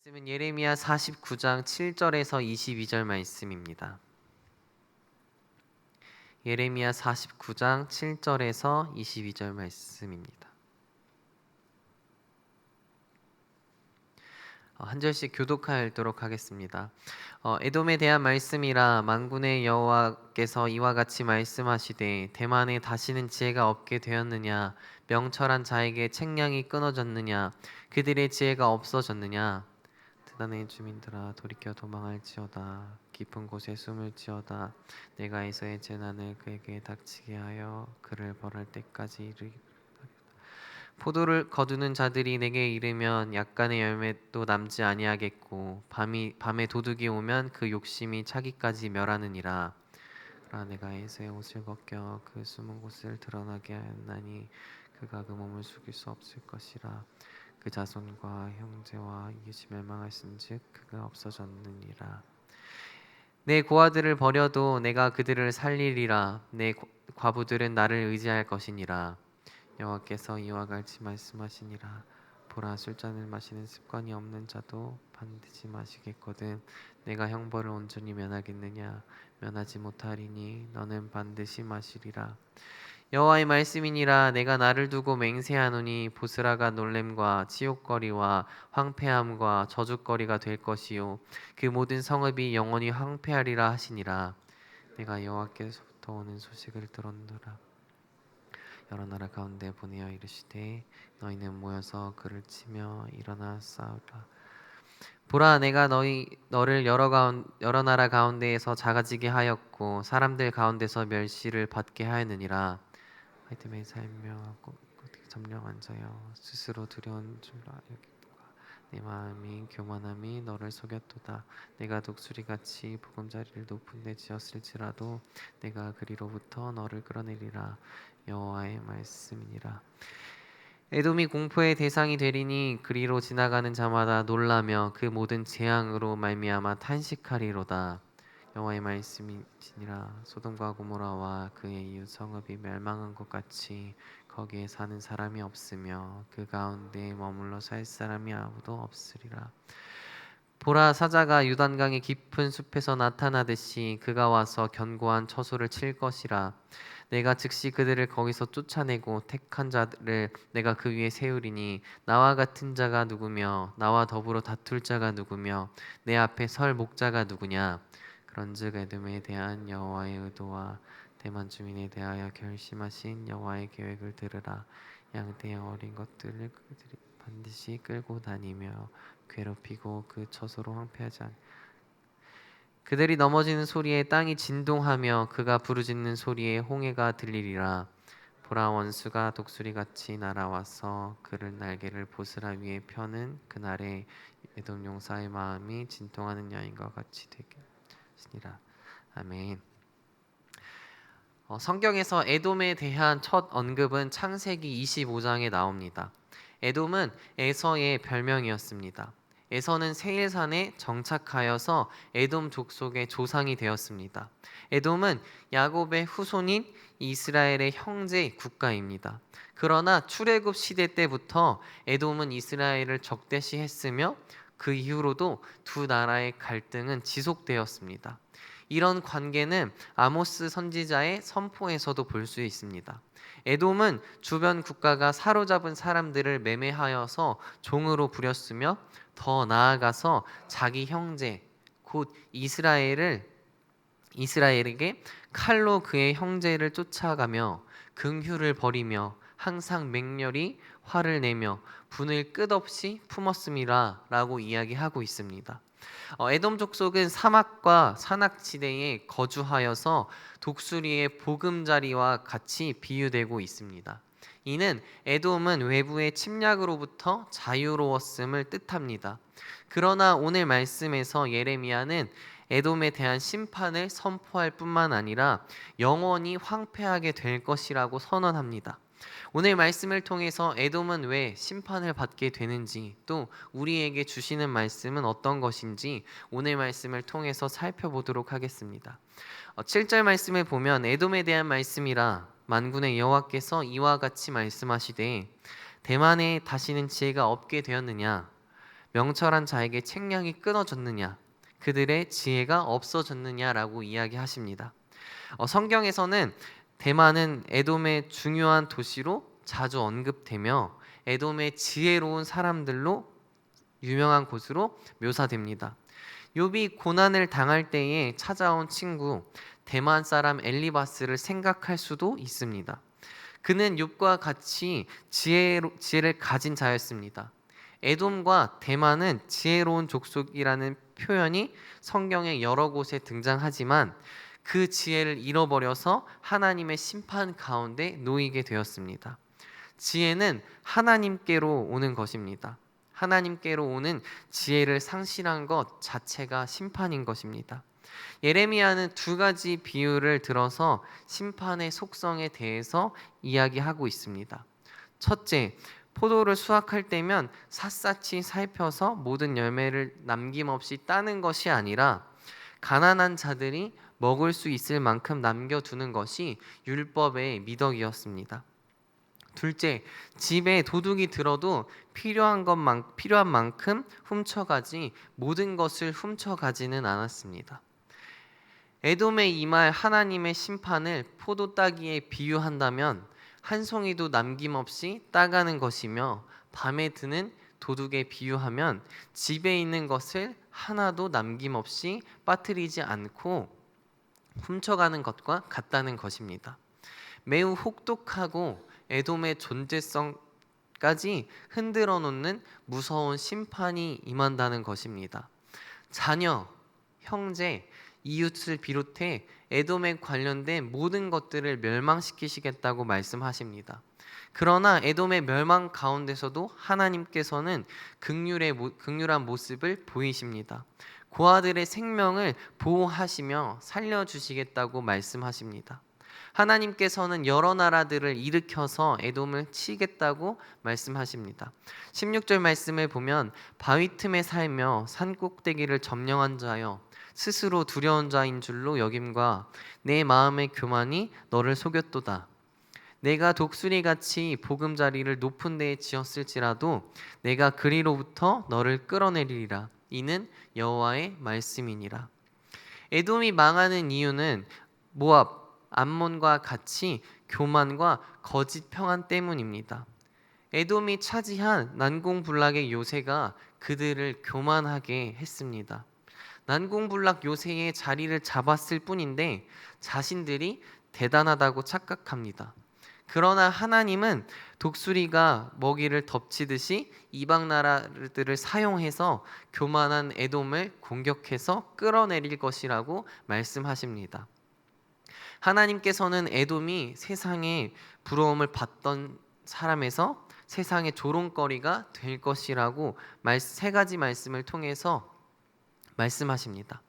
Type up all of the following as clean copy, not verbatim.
말씀은 예레미야 49장 7절에서 22절 말씀입니다. 예레미야 49장 7절에서 22절 말씀입니다. 한 절씩 교독하여 읽도록 하겠습니다. 에돔에 대한 말씀이라. 만군의 여호와께서 이와 같이 말씀하시되 대만에 다시는 지혜가 없게 되었느냐. 명철한 자에게 책량이 끊어졌느냐. 그들의 지혜가 없어졌느냐. 드단의 주민들아 돌이켜 도망할지어다. 깊은 곳에 숨을지어다. 내가 에서의 재난을 그에게 닥치게 하여 그를 벌할 때까지 이르리라. 포도를 거두는 자들이 내게 이르면 약간의 열매도 남지 아니하겠고 밤에 도둑이 오면 그 욕심이 차기까지 멸하느니라. 그러나 내가 에서의 옷을 벗겨 그 숨은 곳을 드러나게 하였나니 그가 그 몸을 숙일 수 없을 것이라. 그 자손과 형제와 이웃이 멸망하신즉 그가 없어졌느니라. 내 고아들을 버려도 내가 그들을 살리리라. 내 과부들은 나를 의지할 것이니라. 여호와께서 이와 같이 말씀하시니라. 보라, 술잔을 마시는 습관이 없는 자도 반드시 마시겠거든 내가 형벌을 온전히 면하겠느냐. 면하지 못하리니 너는 반드시 마시리라. 여호와의 말씀이니라. 내가 나를 두고 맹세하노니 보스라가 놀램과 치욕거리와 황폐함과 저주거리가 될 것이요 그 모든 성읍이 영원히 황폐하리라 하시니라. 내가 여호와께서부터 오는 소식을 들었노라. 여러 나라 가운데 보내어 이르시되 너희는 모여서 그를 치며 일어나 싸우라. 보라, 내가 너를 여러 나라 가운데에서 작아지게 하였고 사람들 가운데서 멸시를 받게 하였느니라. 하여튼에 살며 점령한 자여 스스로 두려운 줄로 여기도가. 내 마음이 교만함이 너를 속였도다. 내가 독수리같이 보금자리를 높은 데 지었을지라도 내가 그리로부터 너를 끌어내리라. 여호와의 말씀이니라. 에돔이 공포의 대상이 되리니 그리로 지나가는 자마다 놀라며 그 모든 재앙으로 말미암아 탄식하리로다. 여호와의 말씀이시니라. 소돔과 고모라와 그의 이웃 성읍이 멸망한 것 같이 거기에 사는 사람이 없으며 그 가운데 머물러 살 사람이 아무도 없으리라. 보라, 사자가 유단강의 깊은 숲에서 나타나듯이 그가 와서 견고한 처소를 칠 것이라. 내가 즉시 그들을 거기서 쫓아내고 택한 자를 내가 그 위에 세우리니 나와 같은 자가 누구며 나와 더불어 다툴 자가 누구며 내 앞에 설 목자가 누구냐. 그런즉 에돔에 대한 여호와의 의도와 대만 주민에 대하여 결심하신 여호와의 계획을 들으라. 양떼의 어린 것들을 그들이 반드시 끌고 다니며 괴롭히고 그 처소로 황폐하지 않. 그들이 넘어지는 소리에 땅이 진동하며 그가 부르짖는 소리에 홍해가 들리리라. 보라, 원수가 독수리같이 날아와서 그를 날개를 보스라 위에 펴는 그날에 에돔 용사의 마음이 진동하는 여인과 같이 되겠으니라. 아멘. 성경에서 에돔에 대한 첫 언급은 창세기 25장에 나옵니다. 에돔은 에서의 별명이었습니다. 에서는 세일산에 정착하여서 에돔 족속의 조상이 되었습니다. 에돔은 야곱의 후손인 이스라엘의 형제 국가입니다. 그러나 출애굽 시대 때부터 에돔은 이스라엘을 적대시했으며 그 이후로도 두 나라의 갈등은 지속되었습니다. 이런 관계는 아모스 선지자의 선포에서도 볼 수 있습니다. 에돔은 주변 국가가 사로잡은 사람들을 매매하여서 종으로 부렸으며 더 나아가서 자기 형제 곧 이스라엘에게 칼로 그의 형제를 쫓아가며 긍휼을 버리며 항상 맹렬히 화를 내며 분을 끝없이 품었음이라 라고 이야기하고 있습니다. 에돔 족속은 사막과 산악지대에 거주하여서 독수리의 보금자리와 같이 비유되고 있습니다. 이는 에돔은 외부의 침략으로부터 자유로웠음을 뜻합니다. 그러나 오늘 말씀에서 예레미야는 에돔에 대한 심판을 선포할 뿐만 아니라 영원히 황폐하게 될 것이라고 선언합니다. 오늘 말씀을 통해서 에돔은 왜 심판을 받게 되는지, 또 우리에게 주시는 말씀은 어떤 것인지 오늘 말씀을 통해서 살펴보도록 하겠습니다. 7절 말씀을 보면 에돔에 대한 말씀이라. 만군의 여호와께서 이와 같이 말씀하시되 대만에 다시는 지혜가 없게 되었느냐. 명철한 자에게 책량이 끊어졌느냐, 그들의 지혜가 없어졌느냐라고 이야기하십니다. 성경에서는 대만은 에돔의 중요한 도시로 자주 언급되며 에돔의 지혜로운 사람들로 유명한 곳으로 묘사됩니다. 욥이 고난을 당할 때에 찾아온 친구 대만 사람 엘리바스를 생각할 수도 있습니다. 그는 욥과 같이 지혜를 가진 자였습니다. 에돔과 대만은 지혜로운 족속이라는 표현이 성경의 여러 곳에 등장하지만 그 지혜를 잃어버려서 하나님의 심판 가운데 놓이게 되었습니다. 지혜는 하나님께로 오는 것입니다. 하나님께로 오는 지혜를 상실한 것 자체가 심판인 것입니다. 예레미야는 두 가지 비유를 들어서 심판의 속성에 대해서 이야기하고 있습니다. 첫째, 포도를 수확할 때면 샅샅이 살펴서 모든 열매를 남김없이 따는 것이 아니라 가난한 자들이 먹을 수 있을 만큼 남겨두는 것이 율법의 미덕이었습니다. 둘째, 집에 도둑이 들어도 필요한 만큼 훔쳐가지 모든 것을 훔쳐가지는 않았습니다. 에돔에 임할 하나님의 심판을 포도 따기에 비유한다면 한 송이도 남김없이 따가는 것이며, 밤에 드는 도둑에 비유하면 집에 있는 것을 하나도 남김없이 빠뜨리지 않고 훔쳐가는 것과 같다는 것입니다. 매우 혹독하고 에돔의 존재성까지 흔들어 놓는 무서운 심판이 임한다는 것입니다. 자녀, 형제, 이웃을 비롯해 에돔에 관련된 모든 것들을 멸망시키시겠다고 말씀하십니다. 그러나 에돔의 멸망 가운데서도 하나님께서는 긍휼한 모습을 보이십니다. 고아들의 생명을 보호하시며 살려주시겠다고 말씀하십니다. 하나님께서는 여러 나라들을 일으켜서 에돔을 치겠다고 말씀하십니다. 16절 말씀을 보면 바위 틈에 살며 산 꼭대기를 점령한 자여 스스로 두려운 자인 줄로 여김과 내 마음의 교만이 너를 속였도다. 내가 독수리같이 보금자리를 높은 데에 지었을지라도 내가 그리로부터 너를 끌어내리리라. 이는 여호와의 말씀이니라. 에돔이 망하는 이유는 모압, 암몬과 같이 교만과 거짓 평안 때문입니다. 에돔이 차지한 난공불락의 요새가 그들을 교만하게 했습니다. 난공불락 요새의 자리를 잡았을 뿐인데 자신들이 대단하다고 착각합니다. 그러나 하나님은 독수리가 먹이를 덮치듯이 이방 나라들을 사용해서 교만한 에돔을 공격해서 끌어내릴 것이라고 말씀하십니다. 하나님께서는 에돔이 세상에 부러움을 받던 사람에서 세상의 조롱거리가 될 것이라고 세 가지 말씀을 통해서 말씀하십니다.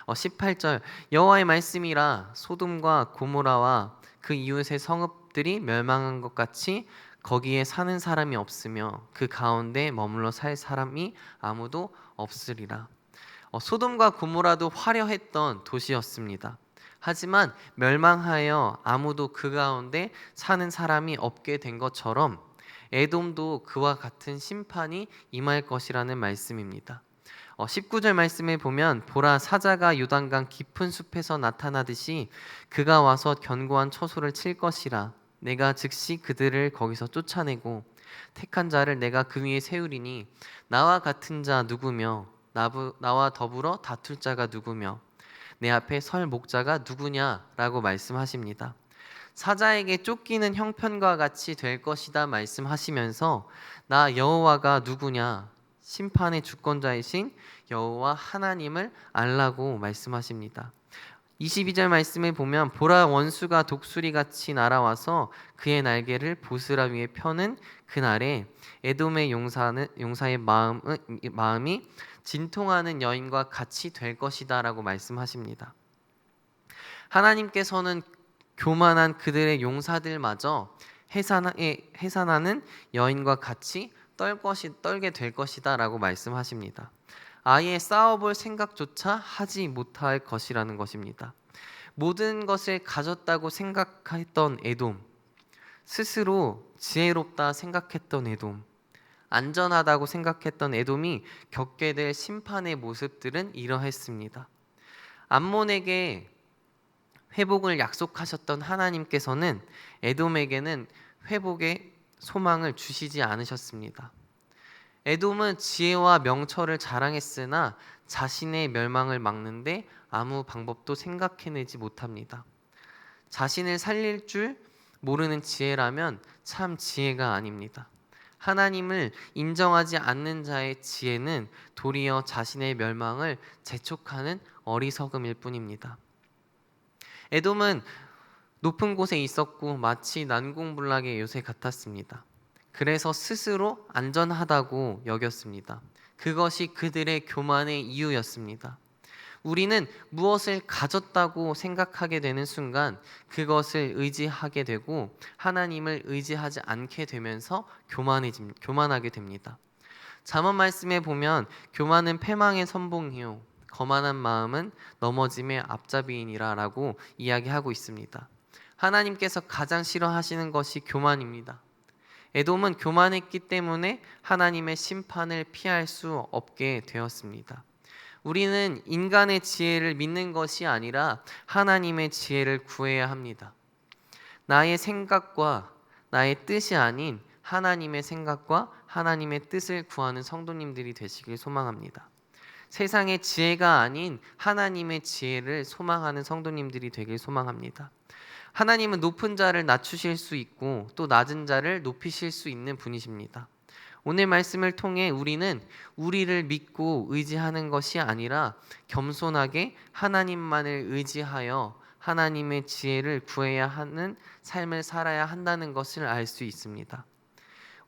18절 여호와의 말씀이라 소돔과 고모라와 그 이웃의 성읍들이 멸망한 것 같이 거기에 사는 사람이 없으며 그 가운데 머물러 살 사람이 아무도 없으리라. 소돔과 고모라도 화려했던 도시였습니다. 하지만 멸망하여 아무도 그 가운데 사는 사람이 없게 된 것처럼 에돔도 그와 같은 심판이 임할 것이라는 말씀입니다. 19절 말씀에 보면 보라 사자가 요단강 깊은 숲에서 나타나듯이 그가 와서 견고한 처소를 칠 것이라. 내가 즉시 그들을 거기서 쫓아내고 택한 자를 내가 그 위에 세우리니 나와 같은 자 누구며 나와 더불어 다툴 자가 누구며 내 앞에 설 목자가 누구냐라고 말씀하십니다. 사자에게 쫓기는 형편과 같이 될 것이다 말씀하시면서 나 여호와가 누구냐, 심판의 주권자이신 여호와 하나님을 알라고 말씀하십니다. 22절 말씀을 보면 보라 원수가 독수리같이 날아와서 그의 날개를 보스라 위에 펴는 그날에 에돔의 용사의 마음이 진통하는 여인과 같이 될 것이다 라고 말씀하십니다. 하나님께서는 교만한 그들의 용사들마저 해산하는 여인과 같이 떨게 될 것이다 라고 말씀하십니다. 아예 싸워볼 생각조차 하지 못할 것이라는 것입니다. 모든 것을 가졌다고 생각했던 에돔, 스스로 지혜롭다 생각했던 에돔, 안전하다고 생각했던 에돔이 겪게 될 심판의 모습들은 이러했습니다. 암몬에게 회복을 약속하셨던 하나님께서는 에돔에게는 회복의 소망을 주시지 않으셨습니다. 에돔은 지혜와 명철을 자랑했으나 자신의 멸망을 막는데 아무 방법도 생각해내지 못합니다. 자신을 살릴 줄 모르는 지혜라면 참 지혜가 아닙니다. 하나님을 인정하지 않는 자의 지혜는 도리어 자신의 멸망을 재촉하는 어리석음일 뿐입니다. 에돔은 높은 곳에 있었고 마치 난공불락의 요새 같았습니다. 그래서 스스로 안전하다고 여겼습니다. 그것이 그들의 교만의 이유였습니다. 우리는 무엇을 가졌다고 생각하게 되는 순간 그것을 의지하게 되고 하나님을 의지하지 않게 되면서 교만하게 됩니다. 잠언 말씀에 보면 교만은 패망의 선봉이요 거만한 마음은 넘어짐의 앞잡이이니라 라고 이야기하고 있습니다. 하나님께서 가장 싫어하시는 것이 교만입니다. 에돔은 교만했기 때문에 하나님의 심판을 피할 수 없게 되었습니다. 우리는 인간의 지혜를 믿는 것이 아니라 하나님의 지혜를 구해야 합니다. 나의 생각과 나의 뜻이 아닌 하나님의 생각과 하나님의 뜻을 구하는 성도님들이 되시길 소망합니다. 세상의 지혜가 아닌 하나님의 지혜를 소망하는 성도님들이 되길 소망합니다. 하나님은 높은 자를 낮추실 수 있고 또 낮은 자를 높이실 수 있는 분이십니다. 오늘 말씀을 통해 우리는 우리를 믿고 의지하는 것이 아니라 겸손하게 하나님만을 의지하여 하나님의 지혜를 구해야 하는 삶을 살아야 한다는 것을 알 수 있습니다.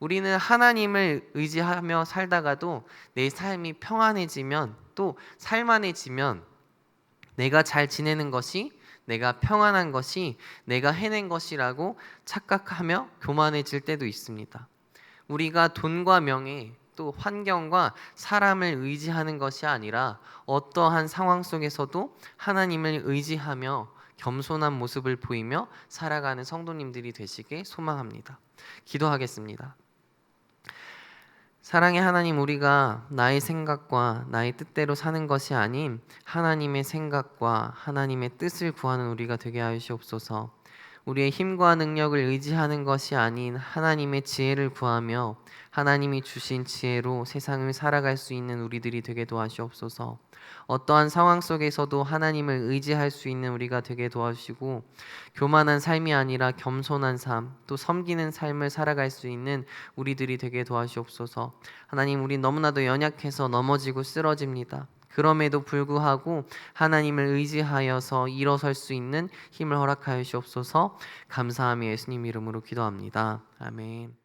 우리는 하나님을 의지하며 살다가도 내 삶이 평안해지면 또 살만해지면 내가 잘 지내는 것이 내가 평안한 것이 내가 해낸 것이라고 착각하며 교만해질 때도 있습니다. 우리가 돈과 명예 또 환경과 사람을 의지하는 것이 아니라 어떠한 상황 속에서도 하나님을 의지하며 겸손한 모습을 보이며 살아가는 성도님들이 되시길 소망합니다. 기도하겠습니다. 사랑의 하나님, 우리가 나의 생각과 나의 뜻대로 사는 것이 아닌 하나님의 생각과 하나님의 뜻을 구하는 우리가 되게 하시옵소서. 우리의 힘과 능력을 의지하는 것이 아닌 하나님의 지혜를 구하며 하나님이 주신 지혜로 세상을 살아갈 수 있는 우리들이 되게 도와주옵소서. 어떠한 상황 속에서도 하나님을 의지할 수 있는 우리가 되게 도와주시고 교만한 삶이 아니라 겸손한 삶, 또 섬기는 삶을 살아갈 수 있는 우리들이 되게 도와주옵소서. 하나님, 우리 너무나도 연약해서 넘어지고 쓰러집니다. 그럼에도 불구하고 하나님을 의지하여서 일어설 수 있는 힘을 허락하여 주옵소서. 감사하며 예수님 이름으로 기도합니다. 아멘.